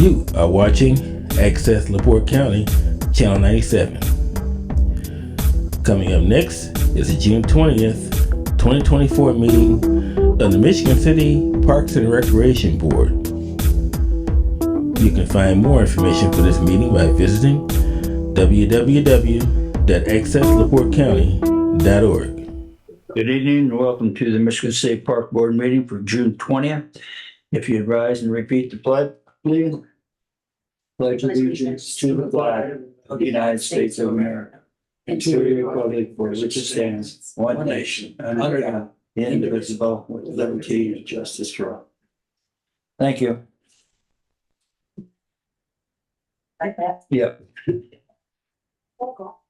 You are watching Access LaPorte County, Channel 97. Coming up next is the June 20th, 2024 meeting of the Michigan City Parks and Recreation Board. You can find more information for this meeting by visiting www.accesslaportecounty.org. Good evening and welcome to the Michigan State Park Board meeting for June 20th. If you'd rise and repeat the pledge, please. Pledge allegiance to the flag of the United States of America and to the republic for which it stands, one nation, under God, indivisible, with liberty and justice for all. Thank you. Like that. Yep. Roll call.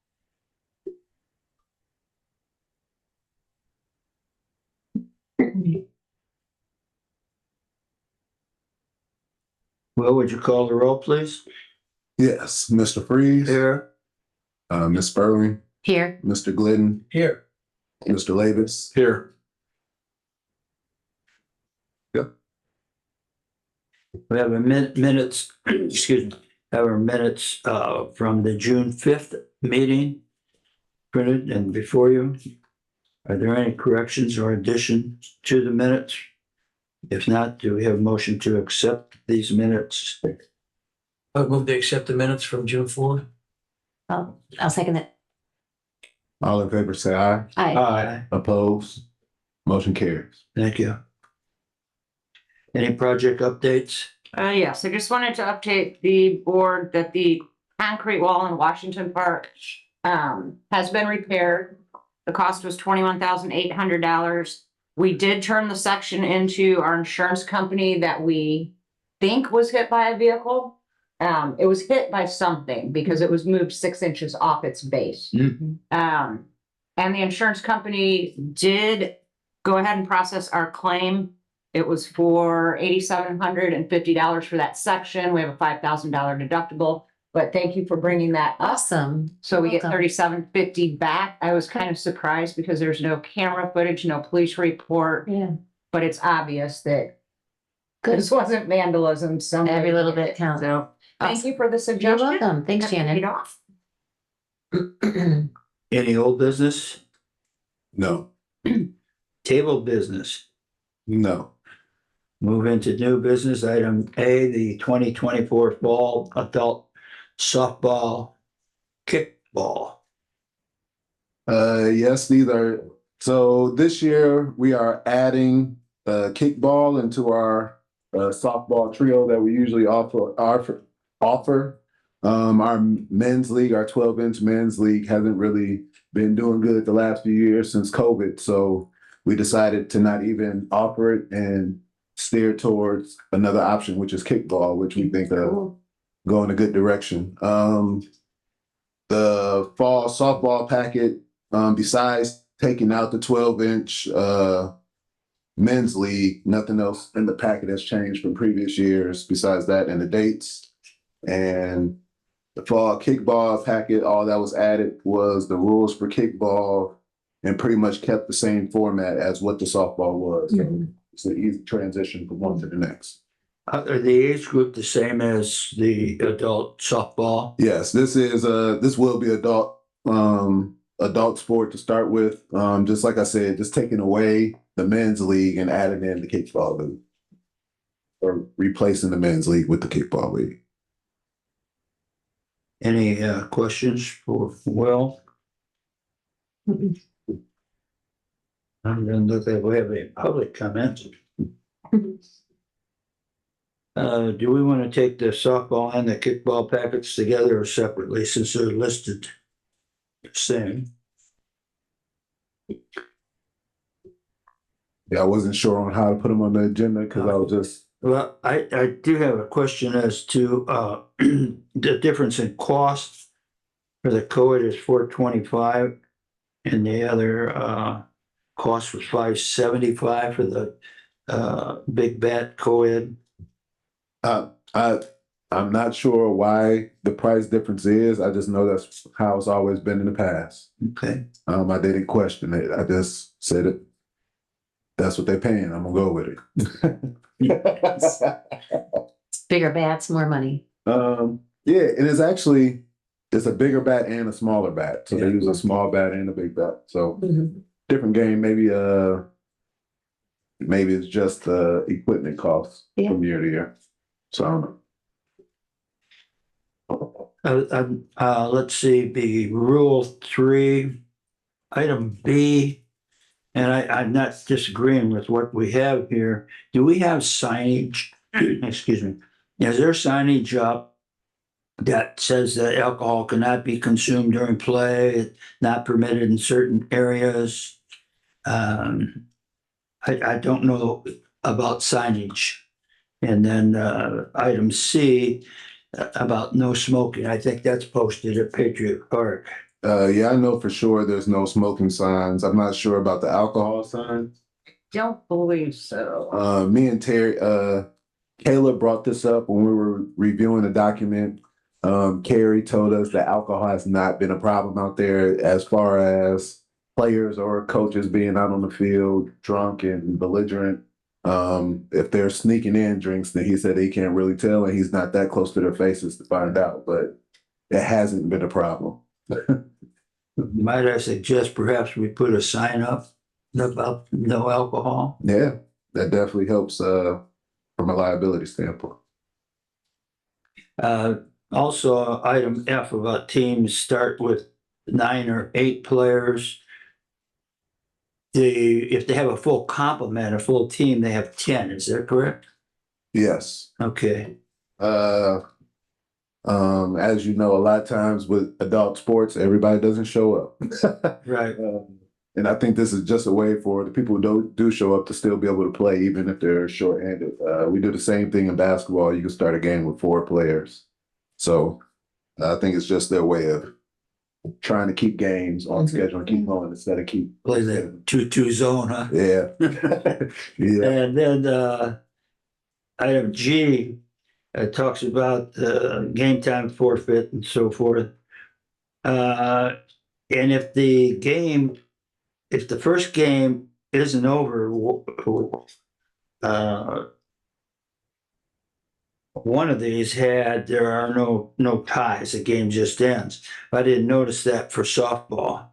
Will, would you call the roll, please? Yes, Mr. Freeze, Here. Ms. Sperling, Here. Mr. Glidden, Here. Mr. Lavis. Here. We have a minutes, excuse me, have our minutes from the June 5th meeting printed and before you. Are there any corrections or additions to the minutes? If not, do we have a motion to accept these minutes? I would move to accept the minutes from June 4th. I'll second it. All in favor, say aye. Aye. Aye. Opposed? Motion carries. Thank you. Any project updates? Yes, I just wanted to update the board that the concrete wall in Washington Park has been repaired. The cost was $21,800. We did turn the section into our insurance company that we think was hit by a vehicle. It was hit by something because it was moved 6 inches off its base. And the insurance company did go ahead and process our claim. It was for $8,750 for that section. We have a $5,000 deductible, but thank you for bringing that up. Awesome. So we get Welcome. $3,750 back. I was kind of surprised because there's no camera footage, no police report, Yeah. but it's obvious that Good. this wasn't vandalism. Somebody Every little did bit it. counts. So thank Awesome. you for the You're suggestion. welcome. Thanks, Paid Shannon. off. Any old business? No, Table business? no. Move into new business. Item A, the 2024 fall adult softball kickball. Yes, these are, so this year we are adding kickball into our softball trio that we usually offer. Our men's league, our 12-inch men's league hasn't really been doing good the last few years since COVID. So we decided to not even offer it and steer towards another option, which is kickball, which we think go in a good direction. The fall softball packet, besides taking out the 12-inch men's league, nothing else in the packet has changed from previous years besides that and the dates. And the fall kickball packet, all that was added was the rules for kickball and pretty much kept the same format as what the softball was. So it's an easy transition from one to the next. Are the age group the same as the adult softball? Yes, this will be adult sport to start with. Just like I said, just taking away the men's league and adding in the kickball league, or replacing the men's league with the kickball league. Any questions for Will? I'm gonna look at, we have any public comments. Do we want to take the softball and the kickball packets together or separately since they're listed the same? Yeah, I wasn't sure on how to put them on the agenda because I was just. Well, I do have a question as to the difference in cost for the co-ed is $425 and the other cost was $575 for the big bat co-ed. I'm not sure why the price difference is. I just know that's how it's always been in the past. Okay. I didn't question it. I just said it. That's what they're paying. I'm gonna go with it. Bigger bats, more money. Yeah, and it's a bigger bat and a smaller bat. So they use a small bat and a big bat. So Mhm. different game. Maybe it's just the equipment costs Yeah. from year to year. So I don't know. Let's see, the Rule 3, item B, and I'm not disagreeing with what we have here. Do we have signage? Excuse me. Is there signage up that says that alcohol cannot be consumed during play, not permitted in certain areas? I don't know about signage. And then item C, about no smoking. I think that's posted at Patriot Park. Yeah, I know for sure there's no smoking signs. I'm not sure about the alcohol sign. Don't believe so. Me and Terry, Kayla brought this up when we were reviewing the document. Carrie told us that alcohol has not been a problem out there as far as players or coaches being out on the field drunk and belligerent. If they're sneaking in drinks, then he said he can't really tell, and he's not that close to their faces to find out, but it hasn't been a problem. Might I suggest perhaps we put a sign up about no alcohol? Yeah, that definitely helps from a liability standpoint. Also, item F about teams start with 9 or 8 players. If they have a full complement, a full team, they have 10. Is that correct? Yes. Okay. As you know, a lot of times with adult sports, everybody doesn't show up. Right. And I think this is just a way for the people who do show up to still be able to play, even if they're shorthanded. We do the same thing in basketball. You can start a game with 4 players. So I think it's just their way of trying to keep games on schedule and keep going instead of keep Play the 2-2 zone, huh? Yeah. Yeah. And then item G talks about game time forfeit and so forth. And if the first game isn't over, one of these there are no ties, the game just ends. I didn't notice that for softball.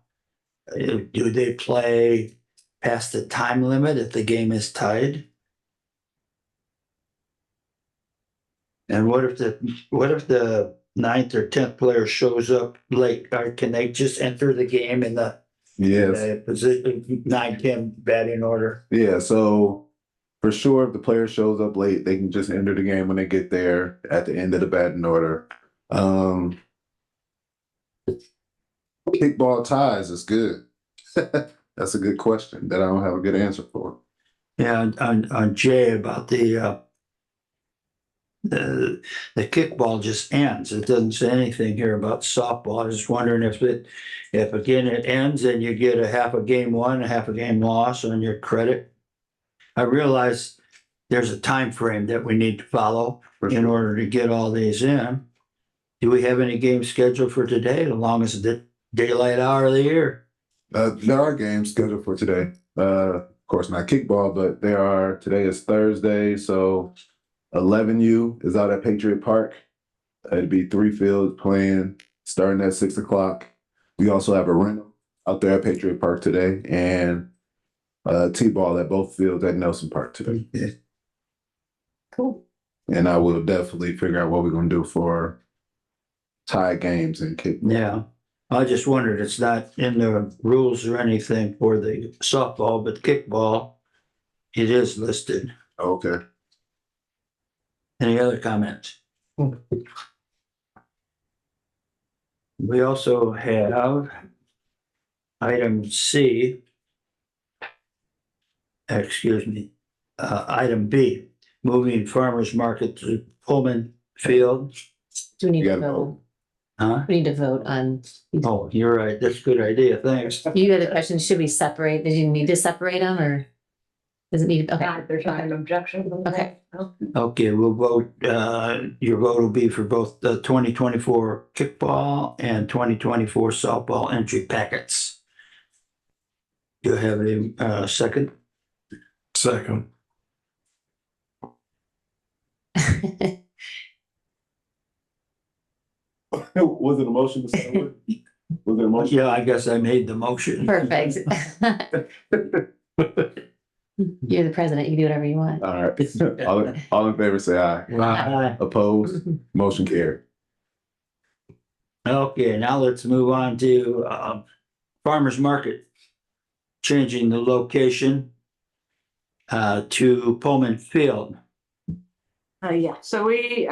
Do they play past the time limit if the game is tied? And what if the 9th or 10th player shows up late? Or can they just enter the game in the Yes. position 9-10 batting order? Yeah. So for sure, if the player shows up late, they can just enter the game when they get there at the end of the batting order. Kickball ties is good. That's a good question that I don't have a good answer for. Yeah, on Jay about the kickball just ends. It doesn't say anything here about softball. I was just wondering if again it ends and you get a half a game won, a half a game loss on your credit. I realize there's a time frame that we need to follow in order to get all these in. Do we have any games scheduled for today, the longest daylight hour of the year? There are games scheduled for today. Of course, not kickball, but today is Thursday, so 11U is out at Patriot Park. It'd be 3 fields playing starting at 6 o'clock. We also have a rental out there at Patriot Park today and T-ball at both fields at Nelson Park today. Yeah. Cool. And I will definitely figure out what we're going to do for tie games and kickball. Yeah. I just wondered, it's not in the rules or anything for the softball, but kickball, it is listed. Okay. Any other comments? We also have item C, item B, moving farmer's market to Pullman Field. Do we need You to gotta vote? Huh? We need to vote on, Oh, you're right. That's a good idea. Thanks. you had a question, should we separate, did you need to separate them or? Does it need, okay, If there's not an objection. Okay. Okay, we'll vote, your vote will be for both the 2024 kickball and 2024 softball entry packets. Do you have a second? Second. Was it a motion to start with? Was it a motion? Yeah, I guess I made the motion. Perfect. You're the president. You can do whatever you want. All right. All in favor, say aye. Opposed? Motion carried. Okay, now let's move on to farmer's market. Changing the location to Pullman Field. Yeah, so we,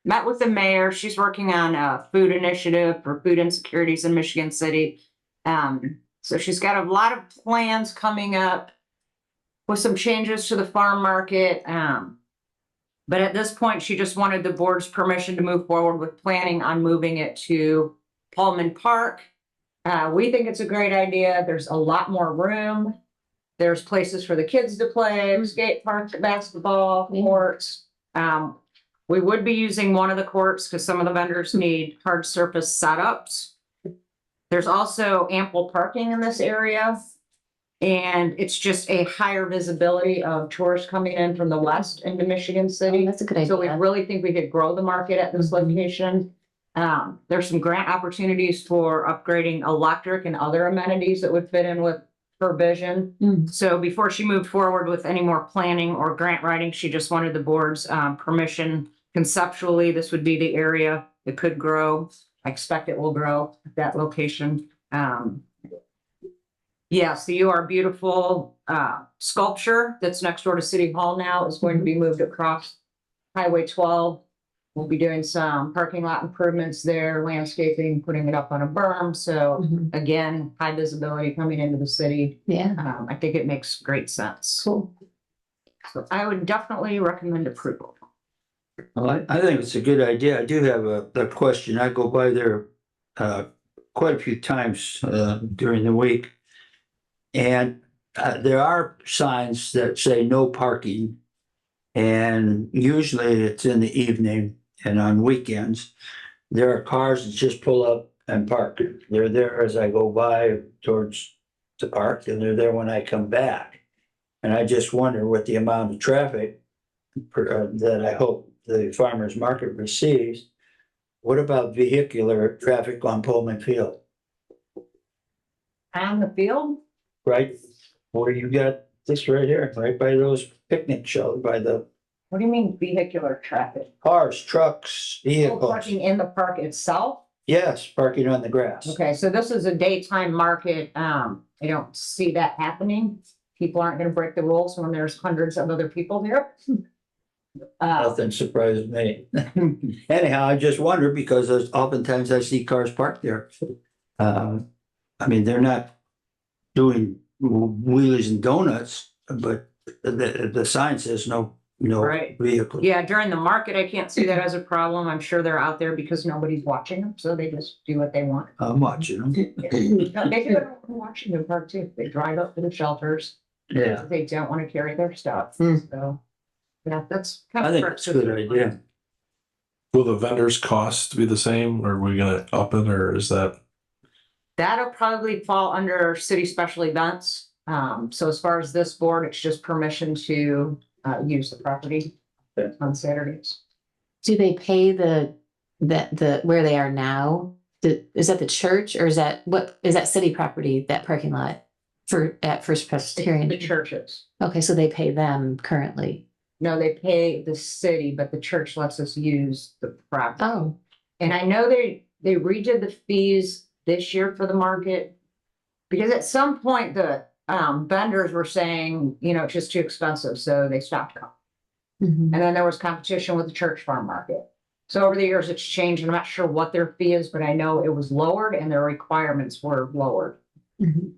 met with the mayor. She's working on a food initiative for food insecurities in Michigan City. So she's got a lot of plans coming up with some changes to the farm market. But at this point, she just wanted the board's permission to move forward with planning on moving it to Pullman Park. We think it's a great idea. There's a lot more room. There's places for the kids to play, skate parks, basketball courts. We would be using one of the courts because some of the vendors need hard surface setups. There's also ample parking in this area. And it's just a higher visibility of tourists coming in from the west into Michigan City. That's a good So we idea. really think we could grow the market at this location. There's some grant opportunities for upgrading electric and other amenities that would fit in with her vision. So before she moved forward with any more planning or grant writing, she just wanted the board's permission. Conceptually, this would be the area that could grow. I expect it will grow at that location. Yes, the You Are Beautiful sculpture that's next door to City Hall now is going to be moved across Highway 12. We'll be doing some parking lot improvements there, landscaping, putting it up on a berm. So again, high visibility coming into the city. Yeah, I think it makes great sense. cool. So I would definitely recommend approval. Well, I think it's a good idea. I do have a question. I go by there quite a few times during the week. And there are signs that say no parking. And usually it's in the evening and on weekends. There are cars that just pull up and park. They're there as I go by towards the park, and they're there when I come back. And I just wonder what the amount of traffic that I hope the farmer's market receives. What about vehicular traffic on Pullman Field? On the field? Right where you got this right here, right by those picnic shelters, by the What do you mean vehicular traffic? cars, trucks, Oh, vehicles. parking in the park itself? Yes, parking on the grass. Okay, so this is a daytime market. I don't see that happening. People aren't gonna break the rules when there's hundreds of other people here. Nothing surprises me. Anyhow, I just wonder because oftentimes I see cars parked there. I mean, they're not doing wheelies and donuts, but the sign says no Right. vehicle. Yeah, during the market, I can't see that as a problem. I'm sure they're out there because nobody's watching them, so they just do what they want. I'm watching them. No, they do it in Washington Park too. They drive up to the shelters. Yeah, They don't want to carry their stuff, Hmm. so. Yeah, that's. kind I of think it's a good idea. Will the vendors' cost be the same, or are we gonna up it, or is that? That'll probably fall under city special events. So as far as this board, it's just permission to use the property on Saturdays. Do they pay the where they are now? Is that the church or is that city property, that parking lot at First Presbyterian? The churches. Okay, so they pay them currently. No, they pay the city, but the church lets us use the property. Oh, And I know they redid the fees this year for the market. Because at some point the vendors were saying, it's just too expensive, so they stopped coming. mhm. And then there was competition with the church farm market. So over the years, it's changed. I'm not sure what their fee is, but I know it was lowered and their requirements were lowered. Mhm.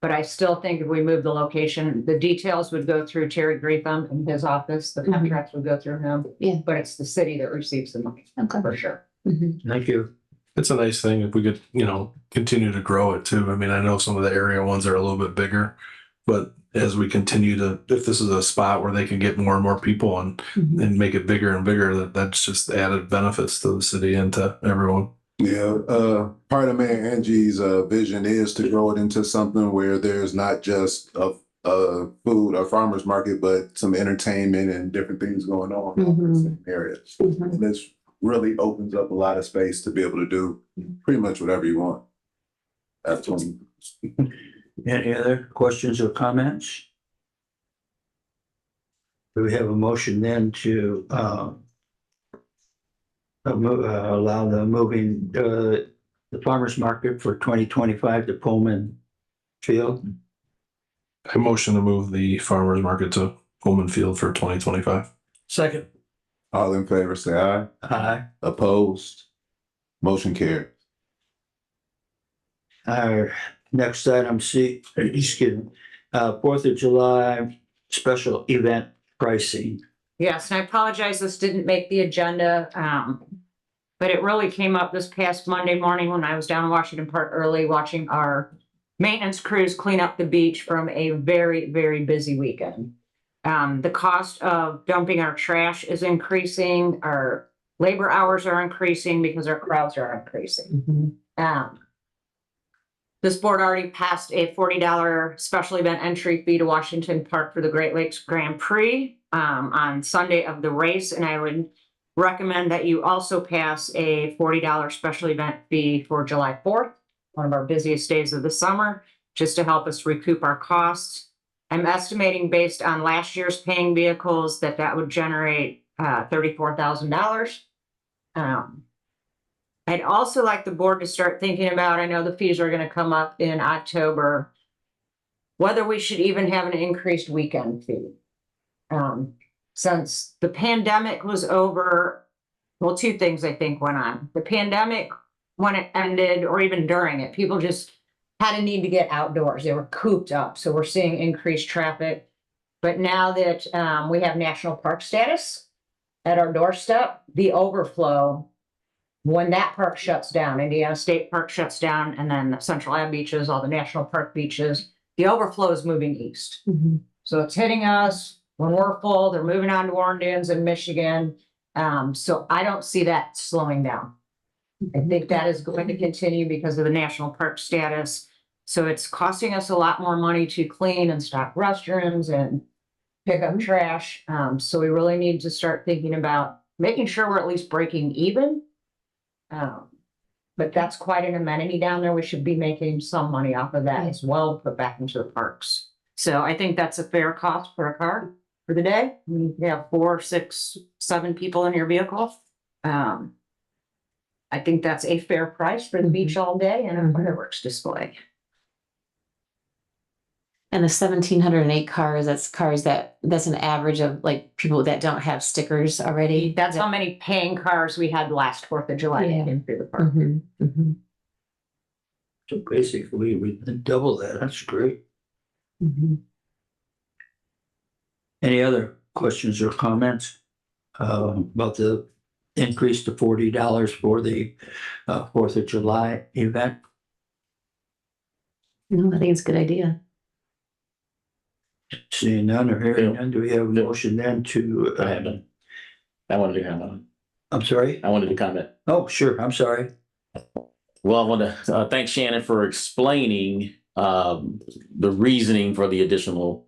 But I still think if we move the location, the details would go through Terry Greetham in his office. The Mhm. contracts would go through him. Yeah. But it's the city that receives the money, Okay. for sure. Mhm. Thank you. It's a nice thing if we could, continue to grow it too. I mean, I know some of the area ones are a little bit bigger, but as we continue to, if this is a spot where they can get more and more people and Mhm. make it bigger and bigger, that's just added benefits to the city and to everyone. Yeah, part of Mayor Angie's vision is to grow it into something where there's not just a food or farmer's market, but some entertainment and different things going on in the same area. Mhm. And this really opens up a lot of space to be able to do pretty much whatever you want. That's when Any other questions or comments? Do we have a motion then to, allow the moving, the farmer's market for 2025 to Pullman Field? I motion to move the farmer's market to Coleman Field for 2025. Second. all in favor, say aye. Aye. Opposed? Motion carried. Our next item, excuse me, 4th of July special event pricing. Yes, and I apologize, this didn't make the agenda, but it really came up this past Monday morning when I was down in Washington Park early watching our maintenance crews clean up the beach from a very, very busy weekend. The cost of dumping our trash is increasing, our labor hours are increasing because our crowds are increasing. Mhm. This board already passed a $40 special event entry fee to Washington Park for the Great Lakes Grand Prix on Sunday of the race, and I would recommend that you also pass a $40 special event fee for July 4th, one of our busiest days of the summer, just to help us recoup our costs. I'm estimating based on last year's paying vehicles that would generate $34,000. I'd also like the board to start thinking about, I know the fees are going to come up in October, whether we should even have an increased weekend fee. Since the pandemic was over, well, two things I think went on. The pandemic, when it ended, or even during it, people just had a need to get outdoors. They were cooped up. So we're seeing increased traffic. But now that we have national park status at our doorstep, the overflow, when that park shuts down, Indiana State Park shuts down, and then the Central Ave beaches, all the national park beaches, the overflow is moving east. Mhm. So it's hitting us when we're full. They're moving on to Warren Dunes and Michigan. So I don't see that slowing down. I think that is going to continue because of the national park status. So it's costing us a lot more money to clean and stock restrooms and pick up trash. So we really need to start thinking about making sure we're at least breaking even. But that's quite an amenity down there. We should be making some money off of that as well, put back into the parks. So I think that's a fair cost per car for the day. You have 4, 6, 7 people in your vehicle. I think that's a fair price for the beach all day and a fireworks display. And the 1,708 cars, that's an average of like people that don't have stickers already. That's how many paying cars we had last 4th of July that Yeah. came through the park. Mhm, mhm, So basically, we double that. That's great. mhm. Any other questions or comments about the increase to $40 for the 4th of July event? No, I think it's a good idea. Seeing none or hearing none, do we have a motion then to? I have none. I wanted to comment. I'm sorry? I wanted to comment. Oh, sure. I'm sorry. Well, I want to thank Shannon for explaining the reasoning for the additional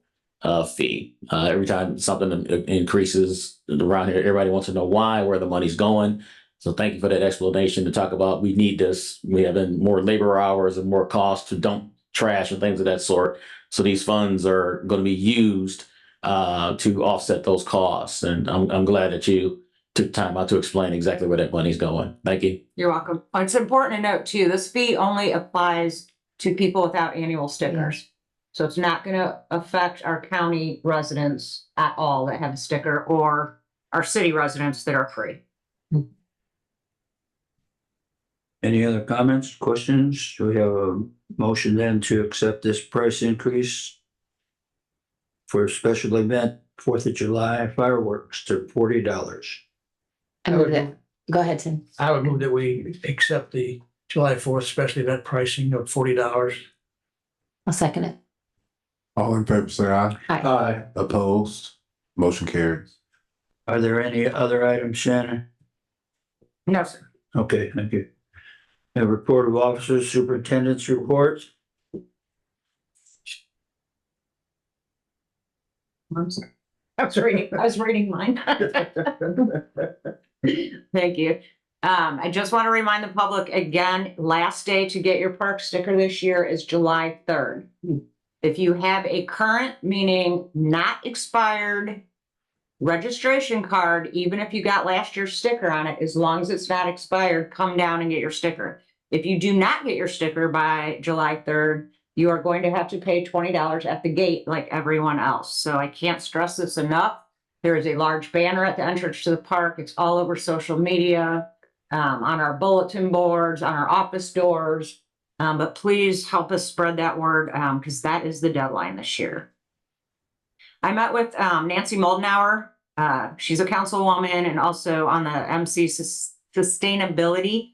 fee. Every time something increases around here, everybody wants to know why, where the money's going. So thank you for that explanation to talk about. We need this. We have more labor hours and more costs to dump trash and things of that sort. So these funds are going to be used to offset those costs. And I'm glad that you took time out to explain exactly where that money's going. Thank you. You're welcome. It's important to note too, this fee only applies to people without annual stickers. So it's not going to affect our county residents at all that have a sticker or our city residents that are free. Any other comments, questions? Do we have a motion then to accept this price increase for a special event, 4th of July fireworks to $40? I move that. Go ahead, Tim. I would move that we accept the July 4th special event pricing of $40. I'll second it. All in favor, say aye. Aye. Opposed? Motion carries. Are there any other items, Shannon? No, sir. Okay, thank you. A report of officers, superintendent's report. I'm sorry. I was reading mine. Thank you. I just want to remind the public again, last day to get your park sticker this year is July 3rd. If you have a current, meaning not expired registration card, even if you got last year's sticker on it, as long as it's not expired, come down and get your sticker. If you do not get your sticker by July 3rd, you are going to have to pay $20 at the gate like everyone else. So I can't stress this enough. There is a large banner at the entrance to the park. It's all over social media, on our bulletin boards, on our office doors. But please help us spread that word because that is the deadline this year. I met with Nancy Moldenauer. She's a councilwoman and also on the MC Sustainability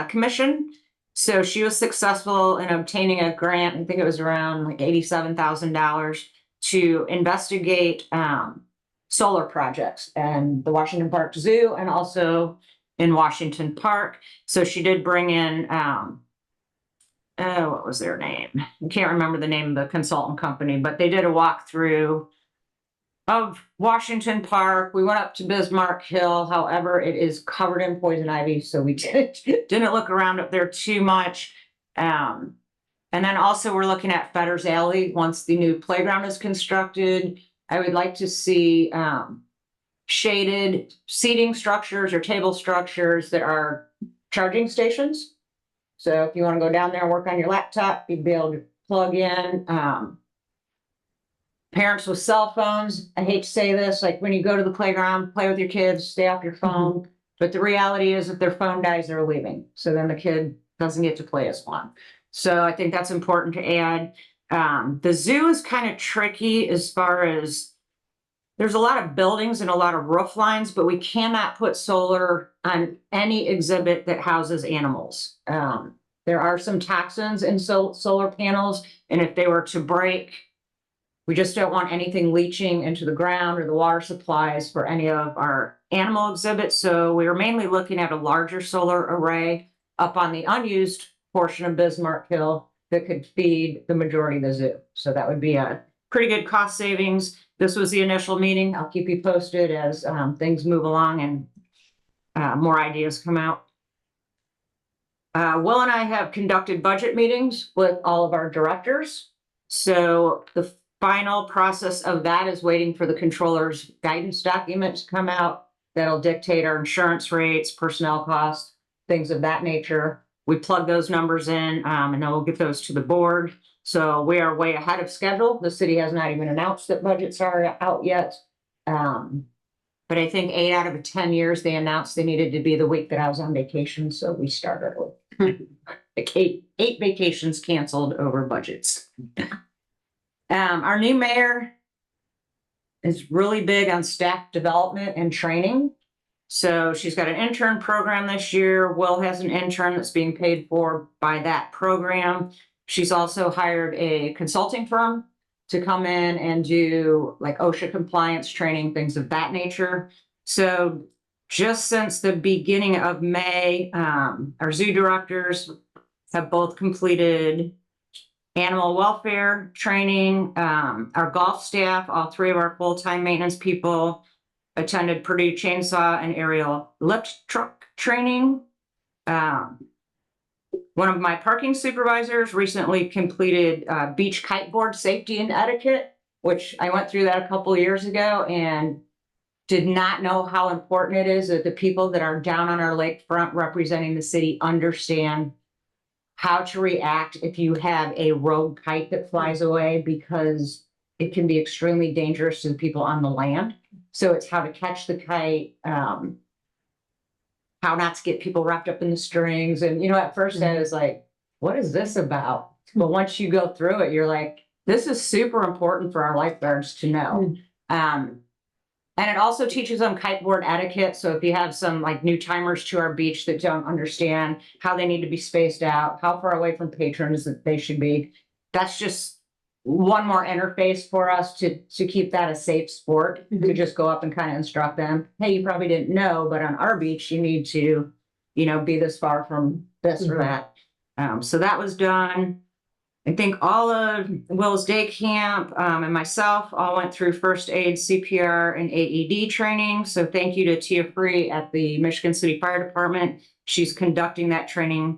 Commission. So she was successful in obtaining a grant. I think it was around like $87,000 to investigate solar projects and the Washington Park Zoo and also in Washington Park. So she did bring in, what was their name? I can't remember the name of the consultant company, but they did a walkthrough of Washington Park. We went up to Bismarck Hill. However, it is covered in poison ivy, so we didn't look around up there too much. And then also we're looking at Fetters Alley. Once the new playground is constructed, I would like to see shaded seating structures or table structures that are charging stations. So if you want to go down there and work on your laptop, you'd be able to plug in. Parents with cell phones, I hate to say this, like when you go to the playground, play with your kids, stay off your phone. But the reality is if their phone dies, they're leaving. So then the kid doesn't get to play as long. So I think that's important to add. The zoo is kind of tricky as far as there's a lot of buildings and a lot of roof lines, but we cannot put solar on any exhibit that houses animals. There are some toxins in solar panels, and if they were to break, we just don't want anything leaching into the ground or the water supplies for any of our animal exhibits. So we were mainly looking at a larger solar array up on the unused portion of Bismarck Hill that could feed the majority of the zoo. So that would be a pretty good cost savings. This was the initial meeting. I'll keep you posted as things move along and more ideas come out. Will and I have conducted budget meetings with all of our directors. So the final process of that is waiting for the controller's guidance document to come out. That'll dictate our insurance rates, personnel costs, things of that nature. We plug those numbers in and then we'll get those to the board. So we are way ahead of schedule. The city has not even announced that budgets are out yet. But I think 8 out of 10 years they announced they needed to be the week that I was on vacation. So we started with 8 vacations canceled over budgets. Our new mayor is really big on staff development and training. So she's got an intern program this year. Will has an intern that's being paid for by that program. She's also hired a consulting firm to come in and do like OSHA compliance training, things of that nature. So just since the beginning of May, our zoo directors have both completed animal welfare training. Our golf staff, all 3 of our full-time maintenance people attended Purdue chainsaw and aerial lift truck training. One of my parking supervisors recently completed beach kiteboard safety and etiquette, which I went through that a couple of years ago and did not know how important it is that the people that are down on our lakefront representing the city understand how to react if you have a rogue kite that flies away, because it can be extremely dangerous to the people on the land. So it's how to catch the kite, how not to get people wrapped up in the strings. And, you know, at first I was like, what is this about? But once you go through it, you're like, this is super important for our lifeguards to know. And it also teaches them kiteboard etiquette. So if you have some like new timers to our beach that don't understand how they need to be spaced out, how far away from patrons that they should be, that's just one more interface for us to keep that a safe sport. To just go up and kind of instruct them, hey, you probably didn't know, but on our beach, you need to, you know, be this far from this or that. So that was done. I think all of Will's Day Camp, and myself all went through first aid, CPR, and AED training. So thank you to Tia Free at the Michigan City Fire Department. She's conducting that training.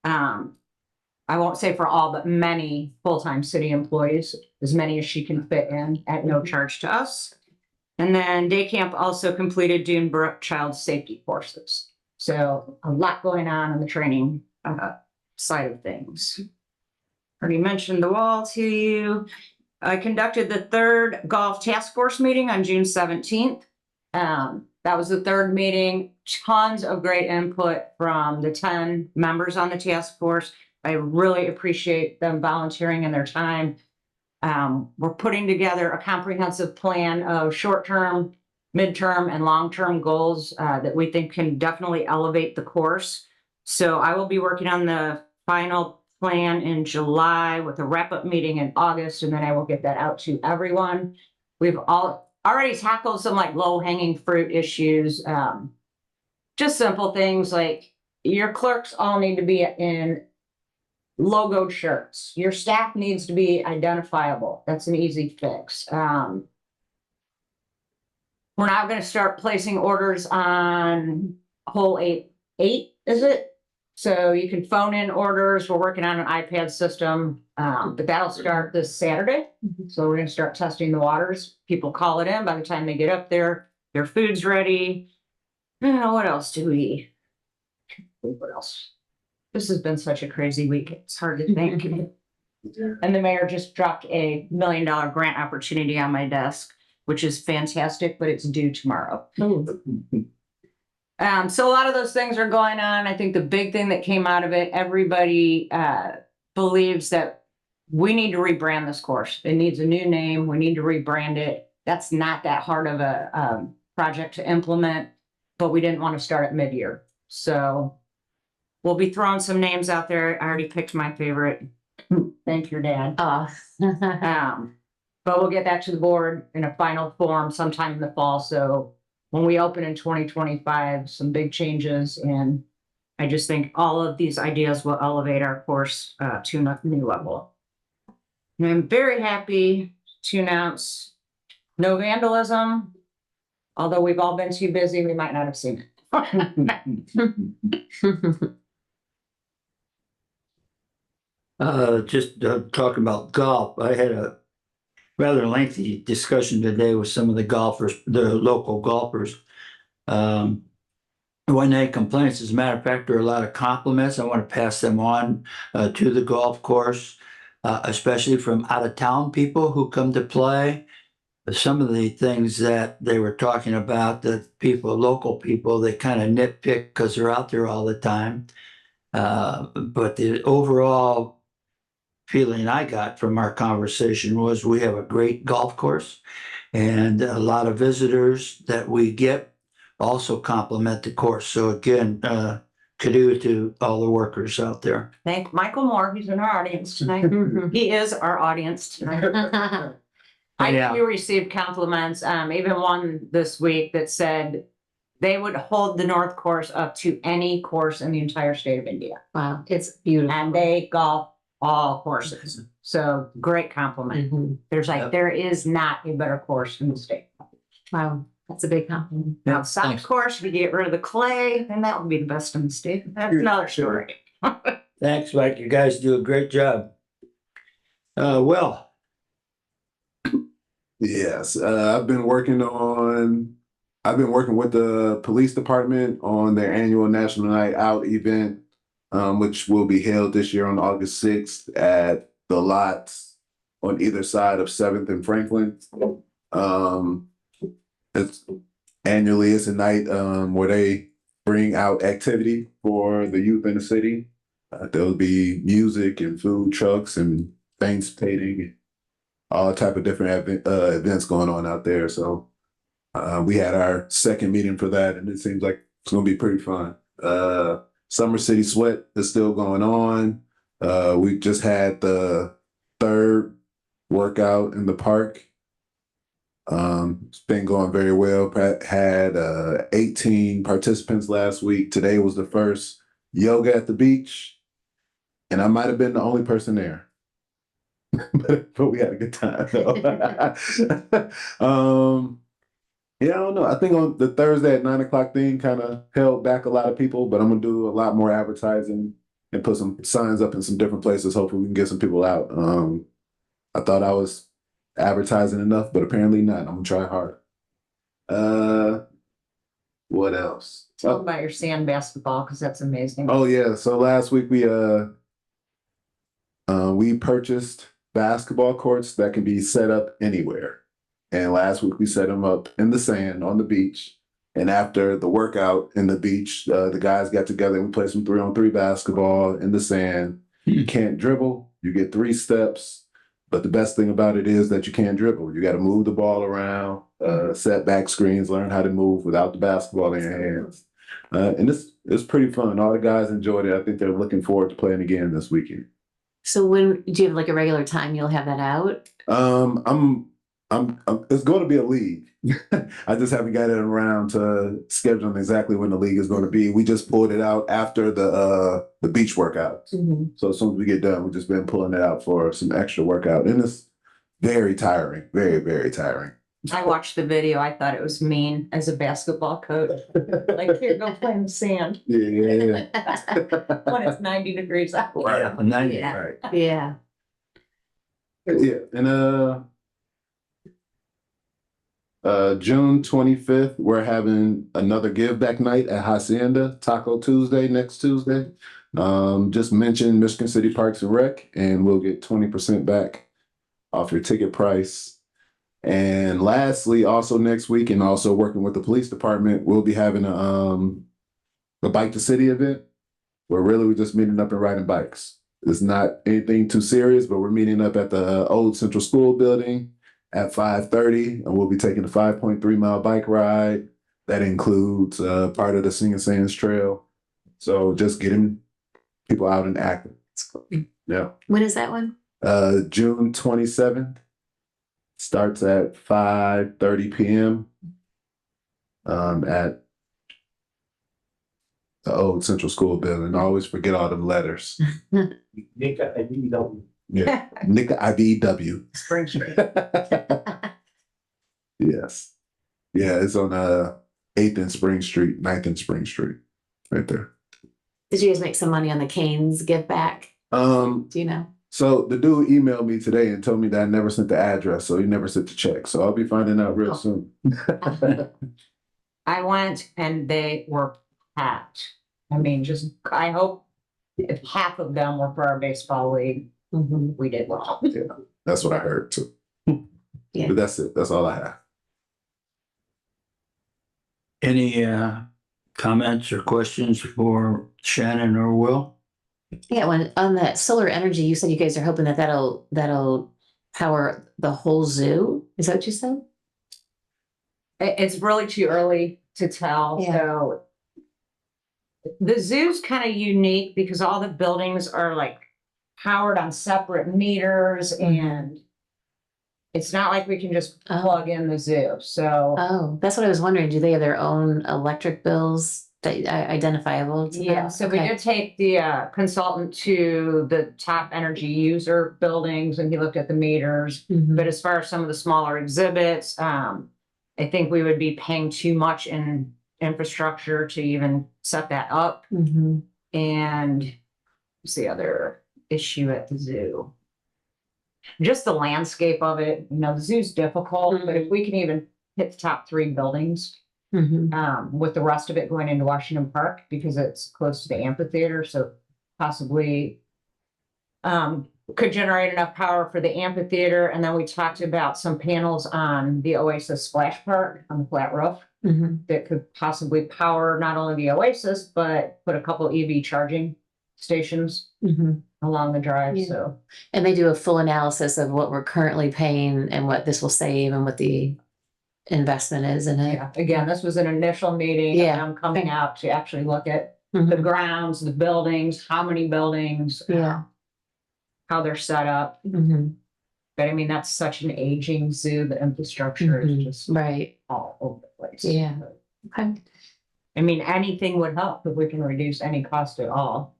I won't say for all, but many full-time city employees, as many as she can fit in at no charge to us. And then Day Camp also completed Dune Brook Child Safety courses. So a lot going on the training side of things. Already mentioned the wall to you. I conducted the third golf task force meeting on June 17th. That was the third meeting. Tons of great input from the 10 members on the task force. I really appreciate them volunteering and their time. We're putting together a comprehensive plan of short-term, midterm, and long-term goals that we think can definitely elevate the course. So I will be working on the final plan in July with a wrap-up meeting in August, and then I will get that out to everyone. We've already tackled some like low-hanging fruit issues. Just simple things like your clerks all need to be in logoed shirts. Your staff needs to be identifiable. That's an easy fix. We're now going to start placing orders on hole 8, is it? So you can phone in orders. We're working on an iPad system, but that'll start this Saturday. So we're going to start testing the waters. People call it in. By the time they get up there, their food's ready. What else do we? What else? This has been such a crazy week. It's hard to think. And the mayor just dropped a $1 million grant opportunity on my desk, which is fantastic, but it's due tomorrow. So a lot of those things are going on. I think the big thing that came out of it, everybody believes that we need to rebrand this course. It needs a new name. We need to rebrand it. That's not that hard of a project to implement, but we didn't want to start at mid-year. So we'll be throwing some names out there. I already picked my favorite. Thank your dad. But we'll get that to the board in a final form sometime in the fall. So when we open in 2025, some big changes. And I just think all of these ideas will elevate our course to a new level. And I'm very happy to announce no vandalism. Although we've all been too busy, we might not have seen it. Just talking about golf, I had a rather lengthy discussion today with some of the golfers, the local golfers. When they complaints, as a matter of fact, there are a lot of compliments. I want to pass them on to the golf course, especially from out of town people who come to play. Some of the things that they were talking about, that people, local people, they kind of nitpick because they're out there all the time. But the overall feeling I got from our conversation was we have a great golf course, and a lot of visitors that we get also compliment the course. So again, kudos to all the workers out there. Thank Michael Moore. He's in our audience tonight. He is our audience tonight. Yeah. I do receive compliments, even one this week that said they would hold the North Course up to any course in the entire state of India. Wow, it's beautiful. And they golf all courses. So great compliment. There's there is not a better course in the state. Wow, that's a big compliment. Now, South Course, if you get rid of the clay, then that would be the best in the state. That's another story. Thanks, Mike. You guys do a great job. Yes, I've been working with the police department on their annual National Night Out event, which will be held this year on August 6th at the lots on either side of 7th and Franklin. It's a night where they bring out activity for the youth in the city. There'll be music and food trucks and face painting, all type of different events going on out there. So we had our second meeting for that, and it seems like it's going to be pretty fun. Summer City Sweat is still going on. We just had the third workout in the park. It's been going very well. Had 18 participants last week. Today was the first yoga at the beach, and I might have been the only person there. but we had a good time. Yeah, I don't know. I think on the Thursday at 9 o'clock thing kind of held back a lot of people, but I'm gonna do a lot more advertising and put some signs up in some different places. Hopefully we can get some people out. I thought I was advertising enough, but apparently not. I'm gonna try hard. What else? Tell them about your sand basketball, because that's amazing. Oh yeah. So last week we purchased basketball courts that can be set up anywhere. And last week we set them up in the sand on the beach. And after the workout in the beach, the guys got together and we played some 3-on-3 basketball in the sand. You can't dribble. You get 3 steps. But the best thing about it is that you can't dribble. You got to move the ball around, set back screens, learn how to move without the basketball in your hands. And it's pretty fun. All the guys enjoyed it. I think they're looking forward to playing again this weekend. So when do you have like a regular time you'll have that out? It's going to be a league. I just haven't got it around to scheduling exactly when the league is going to be. We just pulled it out after the beach workouts. Mm-hmm. So as soon as we get done, we've just been pulling it out for some extra workout, and it's very tiring, very, very tiring. I watched the video. I thought it was mean as a basketball coach. Like, here, go play in the sand Yeah. when it's 90 degrees out. Yeah, 90. Yeah. Right. Yeah. Yeah, and June 25th, we're having another give back night at Hacienda, Taco Tuesday, next Tuesday. Just mention Michigan City Parks and Rec, and we'll get 20% back off your ticket price. And lastly, also next week, and also working with the police department, we'll be having a Bike to City event where really we're just meeting up and riding bikes. It's not anything too serious, but we're meeting up at the old Central School building at 5:30, and we'll be taking a 5.3-mile bike ride. That includes part of the Singing Sands Trail. So just getting people out and active. That's cool. Yeah. When is that one? June 27th. Starts at 5:30 p.m. At the old Central School building. I always forget all them letters. Nika IBW. Yeah, Nika IBW. Spring Street. Yes. Yeah, it's on 8th and Spring Street, 9th and Spring Street, right there. Did you guys make some money on the Canes give back? Do you know? So the dude emailed me today and told me that I never sent the address, so he never sent the check. So I'll be finding out real soon. I went and they were packed. I mean, I hope if half of them were for our baseball league, Mhm. we did well. Yeah, that's what I heard too. Yeah. But that's it. That's all I have. Any comments or questions for Shannon or Will? Yeah, when on that solar energy, you said you guys are hoping that that'll power the whole zoo. Is that what you said? It's really too early to tell. Yeah. So the zoo's kind of unique because all the buildings are like powered on separate meters, and it's not like we can just Oh. plug in the zoo. So Oh, that's what I was wondering. Do they have their own electric bills that identifiable? To yeah, them? so we Okay. did take the consultant to the top energy user buildings, and he looked at the meters. Mhm. But as far as some of the smaller exhibits, I think we would be paying too much in infrastructure to even set that up. Mhm. And what's the other issue at the zoo? Just the landscape of it. You know, the zoo's difficult, but if we can even hit the top 3 buildings, Mhm. with the rest of it going into Washington Park because it's close to the amphitheater, so possibly could generate enough power for the amphitheater. And then we talked about some panels on the Oasis Splash Park on the flat roof Mhm. that could possibly power not only the Oasis, but put a couple EV charging stations Mhm. along the drive. Yeah. So And they do a full analysis of what we're currently paying and what this will save and what the investment is in it. yeah, again, this was an initial meeting. Yeah. And I'm coming out to actually look at the Mhm. grounds, the buildings, how many buildings, Yeah. how they're set up. Mhm. But I mean, that's such an aging zoo. The infrastructure Mhm. is just Right. all over the place. Yeah. Okay. I mean, anything would help if we can reduce any cost at all.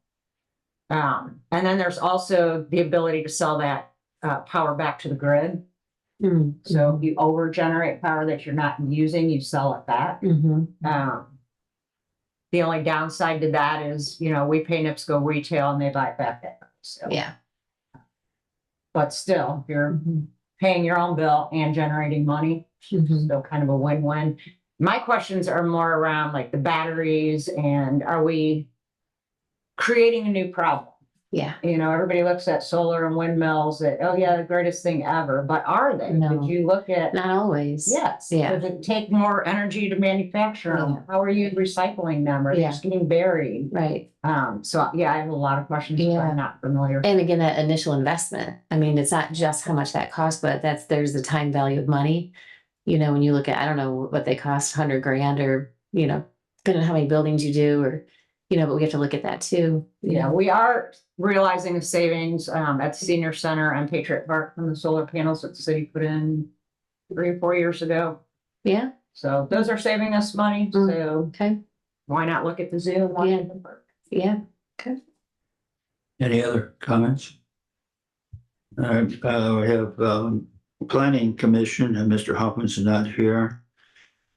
And then there's also the ability to sell that power back to the grid. Mm, So if you over generate power that you're not using, you sell it back. mhm. The only downside to that is, you know, we pay NIPSCO retail and they buy it back at us. So, Yeah. but still, you're Mhm, paying your own bill and generating money. mhm. Still kind of a win-win. My questions are more around like the batteries and are we creating a new problem? Yeah. You know, everybody looks at solar and windmills that, oh yeah, the greatest thing ever, but are they? No. Did you look at? Not always. Yes. Yeah. Does it take more energy to manufacture them? Yeah. How are you recycling them? Are they Yeah. just getting buried? Right. So yeah, I have a lot of questions, but Yeah. I'm not familiar. And again, that initial investment, I mean, it's not just how much that costs, but there's the time value of money. You know, when you look at, I don't know what they cost, 100 grand or, you know, depending on how many buildings you do or, you know, but we have to look at that too. Yeah, we are realizing the savings at the senior center and Patriot Park from the solar panels that the city put in 3 or 4 years ago. Yeah. So those are saving us money. Mm. So Okay. why not look at the zoo and Washington Park? Yeah. Any other comments? We have, Planning Commission, and Mr. Hoffman's not here.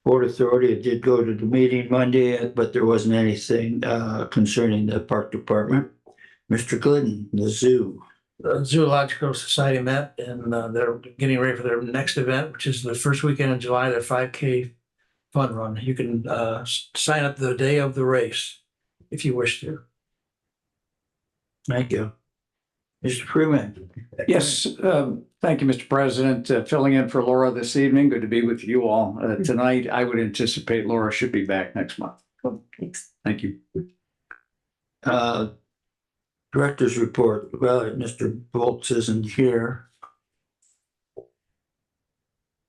Port Authority, I did go to the meeting Monday, but there wasn't anything, concerning the park department. Mr. Glidden, the zoo. The Zoological Society met and they're getting ready for their next event, which is the first weekend in July, their 5K fun run. You can sign up the day of the race if you wish to. Thank you. Mr. Freeman. Yes, thank you, Mr. President. Filling in for Laura this evening. Good to be with you all. Tonight, I would anticipate Laura should be back next month. Thanks. Thank you. Director's report. Well, Mr. Bolts isn't here.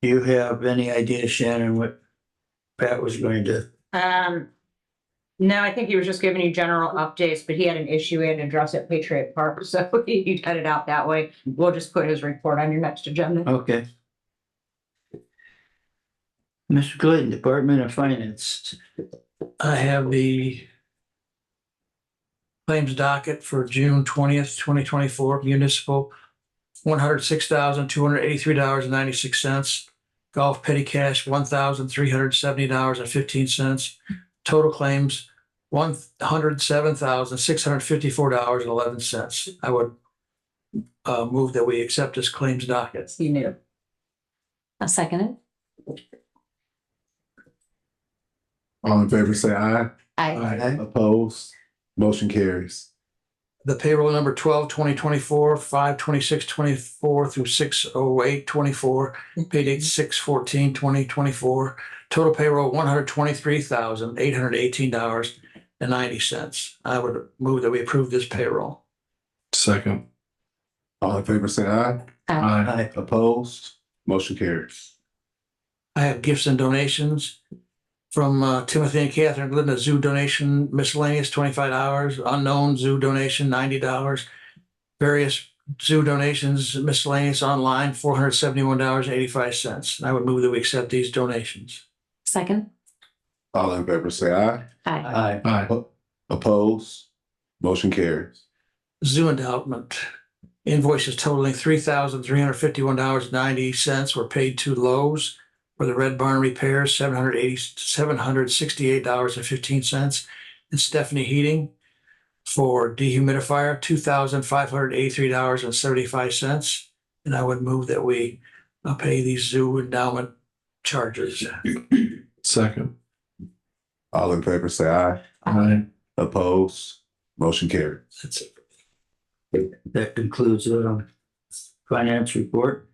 Do you have any idea, Shannon, what Pat was going to? No, I think he was just giving you general updates, but he had an issue he had to address at Patriot Park, so he cut it out that way. We'll just put his report on your next agenda. Okay. Mr. Glidden, Department of Finance. I have the claims docket for June 20th, 2024, municipal, $106,283.96. Golf petty cash, $1,370.15. Total claims, $107,654.11. I would move that we accept this claims docket. You knew. I'll second it. All in favor, say aye. I, Opposed? Motion carries. The payroll number 12/2024, 5/26/24 through 6/08/24, pay date 6/14/2024. Total payroll $123,818.90. I would move that we approve this payroll. Second. All in favor, say aye. Aye. Opposed? Motion carries. I have gifts and donations from Timothy and Catherine Glidden, zoo donation miscellaneous $25, unknown zoo donation $90, various zoo donations miscellaneous online $471.85. I would move that we accept these donations. second. All in favor, say aye. I, Aye. Opposed? Motion carries. Zoo endowment invoices totaling $3,351.90 were paid to Lowe's for the Red Barn repairs, $768.15, and Stephanie Heating for dehumidifier, $2,583.75. And I would move that we pay these zoo endowment charges. Second. All in favor, say aye. Aye. Opposed? Motion carries. That's it. That concludes finance report.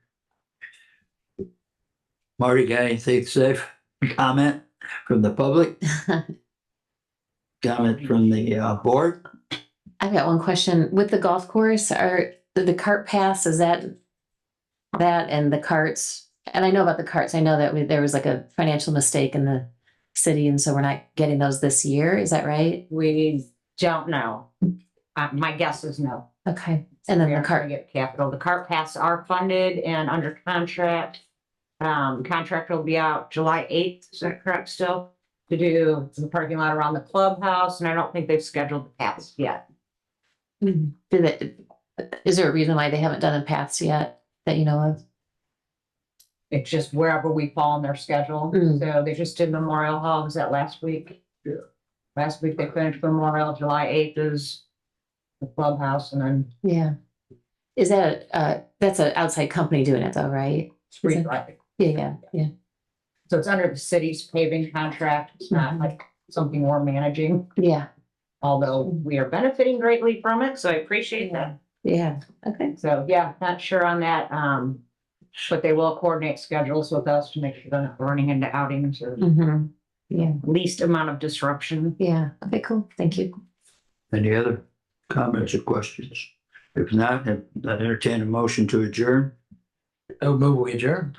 Marty, got anything to say? Comment from the public? Comment from the board? I've got one question. With the golf course, are the cart paths, is that and the carts? And I know about the carts. I know that there was like a financial mistake in the city, and so we're not getting those this year. Is that right? We don't know. My guess is no. Okay. And then We the are trying cart. to get capital. The cart paths are funded and under contract. Contract will be out July 8th. Is that correct still? To do the parking lot around the clubhouse, and I don't think they've scheduled the paths yet. Did it, Is there a reason why they haven't done the paths yet that you know of? It's just wherever we fall in their schedule. Mm. So they just did Memorial Hall, was that last week? Yeah. Last week they finished Memorial, July 8th is the clubhouse, and then Yeah. Is that, that's an outside company doing it though, right? street it- lighting. Yeah. So it's under the city's paving contract. It's not like something we're managing, Yeah, although we are benefiting greatly from it. So I appreciate that. yeah, okay. So yeah, not sure on that. But they will coordinate schedules with us to make sure they're not running into outings or Mm-hmm. Yeah, least amount of disruption. yeah, okay, cool, thank you. Any other comments or questions? If not, I entertain a motion to adjourn. I would move we adjourn.